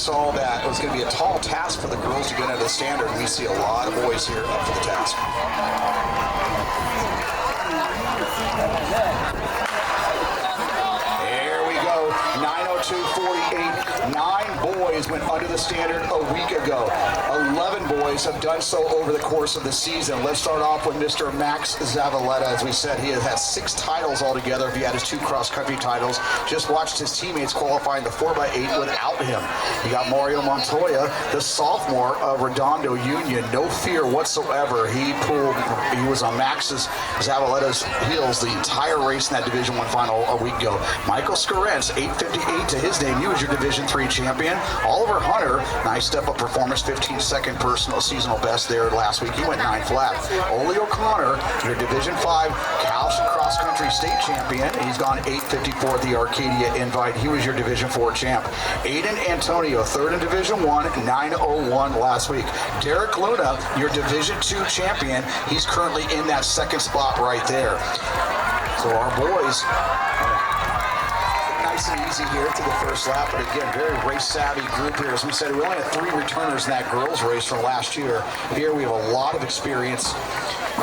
saw that it was going to be a tall task for the girls to get into the standard. We see a lot of boys here up for the task. There we go, 9:02.48. 9 boys went under the standard a week ago. 11 boys have done so over the course of the season. Let's start off with Mr. Max Zavaleta. As we said, he has had 6 titles altogether. If he had his 2 cross-country titles, just watched his teammates qualifying the 4x8 without him. You got Mario Montoya, the sophomore of Redondo Union. No fear whatsoever. He was on Max's Zavaleta's heels the entire race in that Division I final a week ago. Michael Scarence, 8:58 to his name. He was your Division III champion. Oliver Hunter, nice step-up performance, 15-second personal seasonal best there last week. He went 9 flat. Ole O'Connor, your Division V Calhoun cross-country state champion. He's gone 8:54 at the Arcadia Invite. He was your Division IV champ. Aiden Antonio, 3rd in Division I, 9:01 last week. Derek Luna, your Division II champion. He's currently in that 2nd spot right there. So our boys, nice and easy here to the first lap, but again, very race-savvy group here. As we said, we only had 3 returners in that girls' race from last year. Here we have a lot of experience.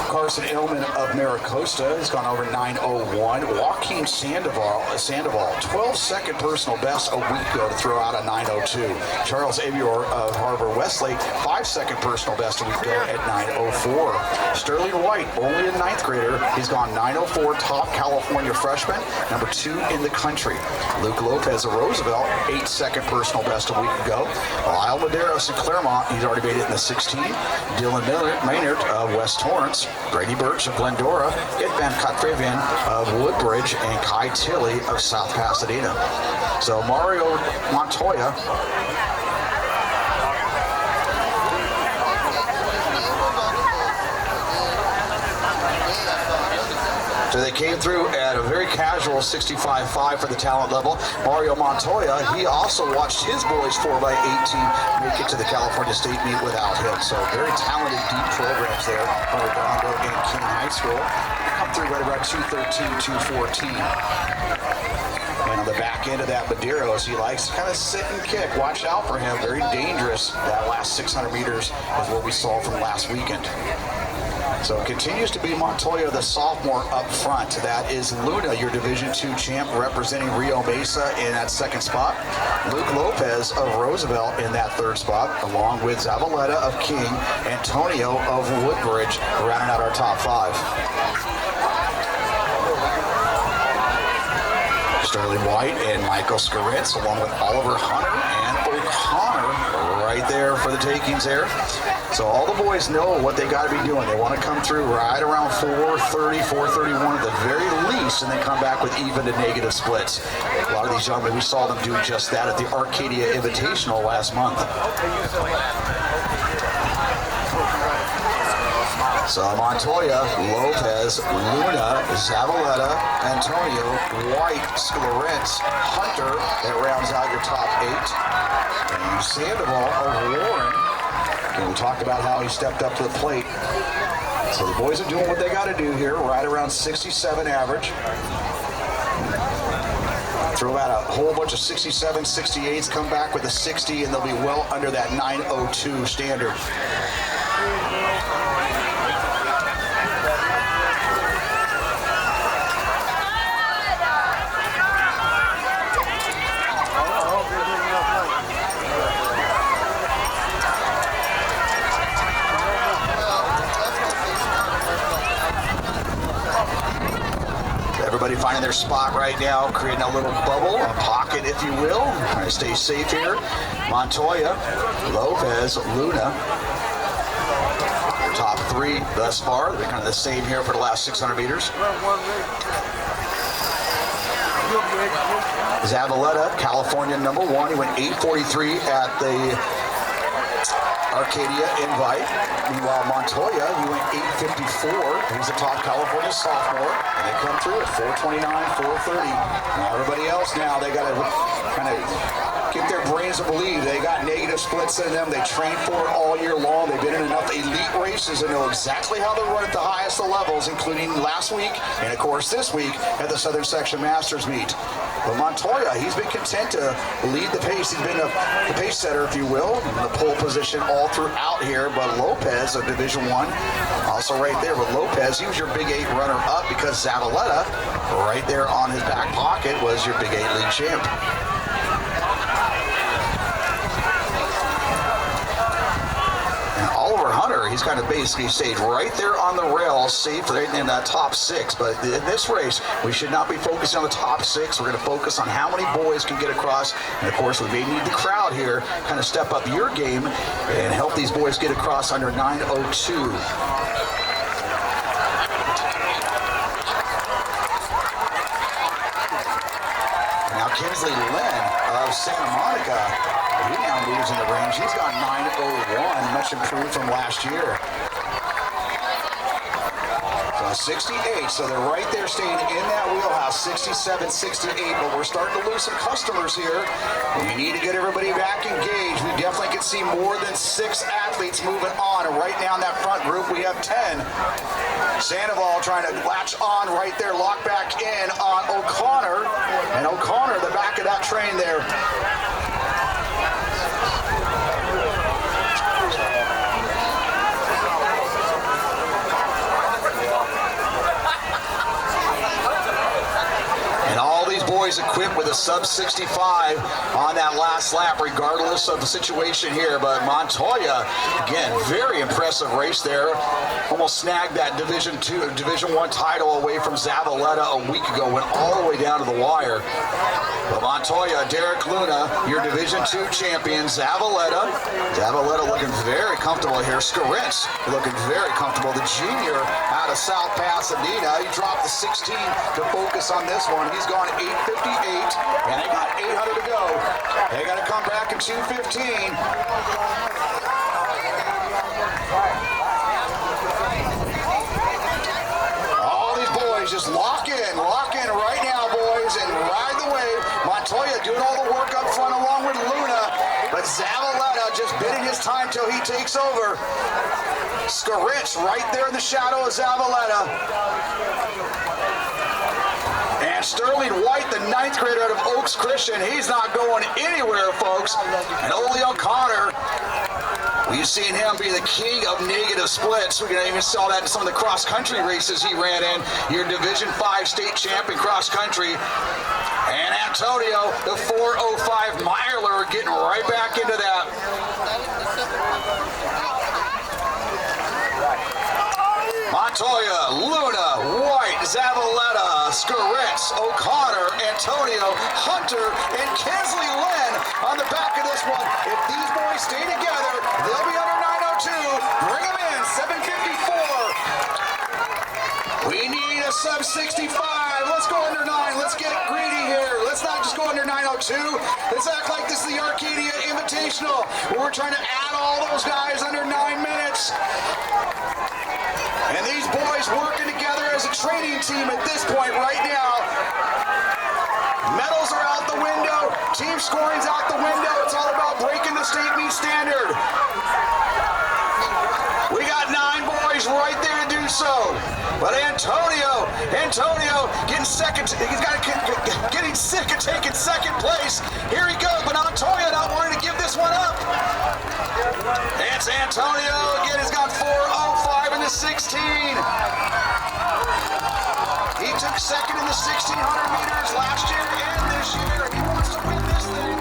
Carson Illman of Maricosta has gone over 9:01. Joaquin Sandoval, 12-second personal best a week ago to throw out a 9:02. Charles Abior of Harbor Westlake, 5-second personal best a week ago at 9:04. Sterling White, only a 9th grader, he's gone 9:04, top California freshman, number 2 in the country. Luke Lopez of Roosevelt, 8-second personal best a week ago. Lyle Medeiros of Claremont, he's already made it in the 16. Dylan Maynard of West Torrance, Brady Birch of Glendora, Itvan Katrevian of Woodbridge, and Kai Tilley of South Pasadena. So Mario Montoya, so they came through at a very casual 65.5 for the talent level. Mario Montoya, he also watched his boys 4x8 team make it to the California State meet without him. So very talented, deep programs there from Redondo and King High School. They come through right around 213, 214. And on the back end of that, Medeiros, he likes to kind of sit and kick. Watch out for him. Very dangerous. That last 600 meters is what we saw from last weekend. So it continues to be Montoya, the sophomore, up front. That is Luna, your Division II champ, representing Rio Mesa in that 2nd spot. Luke Lopez of Roosevelt in that 3rd spot, along with Zavaleta of King, Antonio of Woodbridge, rounding out our top 5. Sterling White and Michael Scarence, along with Oliver Hunter and O'Connor, right there for the takings there. So all the boys know what they got to be doing. They want to come through right around 4:30, 4:31 at the very least, and then come back with even to negative splits. A lot of these young men, we saw them do just that at the Arcadia Invitational last month. So Montoya, Lopez, Luna, Zavaleta, Antonio, White, Scarence, Hunter, that rounds out your top 8. And Sandoval of Warren. And we talked about how he stepped up to the plate. So the boys are doing what they got to do here, right around 67 average. Throw out a whole bunch of 67, 68s, come back with a 60, and they'll be well under that 9:02 standard. Everybody finding their spot right now, creating a little bubble, a pocket, if you will. Trying to stay safe here. Montoya, Lopez, Luna. Top 3 thus far. They're kind of the same here for the last 600 meters. Zavaleta, California number 1. He went 8:43 at the Arcadia Invite. Meanwhile, Montoya, he went 8:54. He's a top California sophomore, and they come through at 4:29, 4:30. Now everybody else now, they got to kind of get their brains to believe. They got negative splits in them. They train for it all year long. They've been in enough elite races to know exactly how they run at the highest of levels, including last week and, of course, this week at the Southern Section Masters meet. But Montoya, he's been content to lead the pace. He's been the pace setter, if you will, in the pole position all throughout here. But Lopez of Division I, also right there with Lopez, he was your Big 8 runner-up because Zavaleta, right there on his back pocket, was your Big 8 league champ. He's kind of basically stayed right there on the rail, safe right in that top 6. But in this race, we should not be focusing on the top 6. We're going to focus on how many boys can get across. And of course, we may need the crowd here kind of step up your game and help these boys get across under 9:02. Now Kinsley Lynn of Santa Monica, he now moves in the range. He's got 9:01, much improved from last year. So 68, so they're right there staying in that wheelhouse, 67, 68, but we're starting to lose some customers here. We need to get everybody back engaged. We definitely can see more than 6 athletes moving on, and right now in that front group we have 10. Sandoval trying to latch on right there, lock back in on O'Connor, and O'Connor, the back of that train there. Boys equipped with a sub-65 on that last lap, regardless of the situation here. But Montoya, again, very impressive race there. Almost snagged that Division I title away from Zavaleta a week ago. Went all the way down to the wire. But Montoya, Derek Luna, your Division II champion. Zavaleta looking very comfortable here. Scarence looking very comfortable. The junior out of South Pasadena. He dropped the 16 to focus on this one. He's gone 8:58, and they got 800 to go. They got to come back in 2:15. All these boys just lock in right now, boys, and ride the wave. Montoya doing all the work up front along with Luna, but Zavaleta just bidding his time till he takes over. Scarence right there in the shadow of Zavaleta. And Sterling White, the 9th grader out of Oaks Christian, he's not going anywhere, folks. And Ole O'Connor, we've seen him be the king of negative splits. We even saw that in some of the cross-country races he ran in. Your Division V state champion cross-country. And Antonio, the 4:05 miler, getting right back into that. Montoya, Luna, White, Zavaleta, Scarence, O'Connor, Antonio, Hunter, and Kinsley Lynn on the back of this one. If these boys stay together, they'll be under 9:02. Bring them in, 7:54. We need a sub-65. Let's go under 9. Let's get greedy here. Let's not just go under 9:02. Let's act like this is the Arcadia Invitational, where we're trying to add all those guys under 9 minutes. And these boys working together as a training team at this point right now. Medals are out the window. Team scoring's out the window. It's all about breaking the state meet standard. We got 9 boys right there to do so. But Antonio getting second. He's got getting sick of taking second place. Here he goes, but Montoya not wanting to give this one up. It's Antonio again. He's got 4:05 in the 16. He took second in the 1600 meters last year and this year. He wants to win this thing.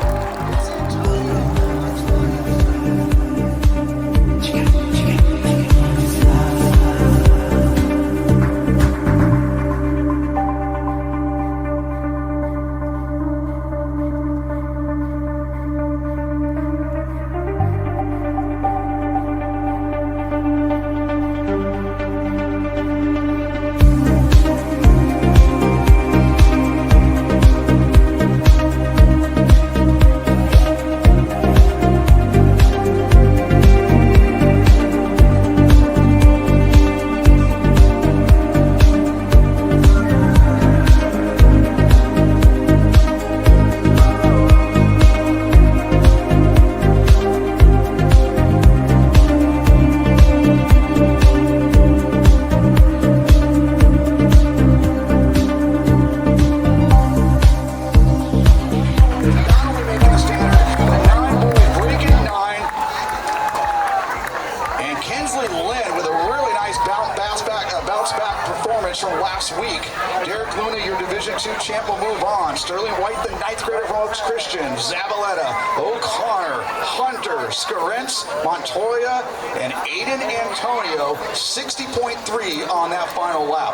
bounce-back performance from last week. Derek Luna, your Division II champ, will move on. Sterling White, the 9th grader from Oaks Christian. Zavaleta, O'Connor, Hunter, Scarence, Montoya, and Aiden Antonio, 60.3 on that final lap.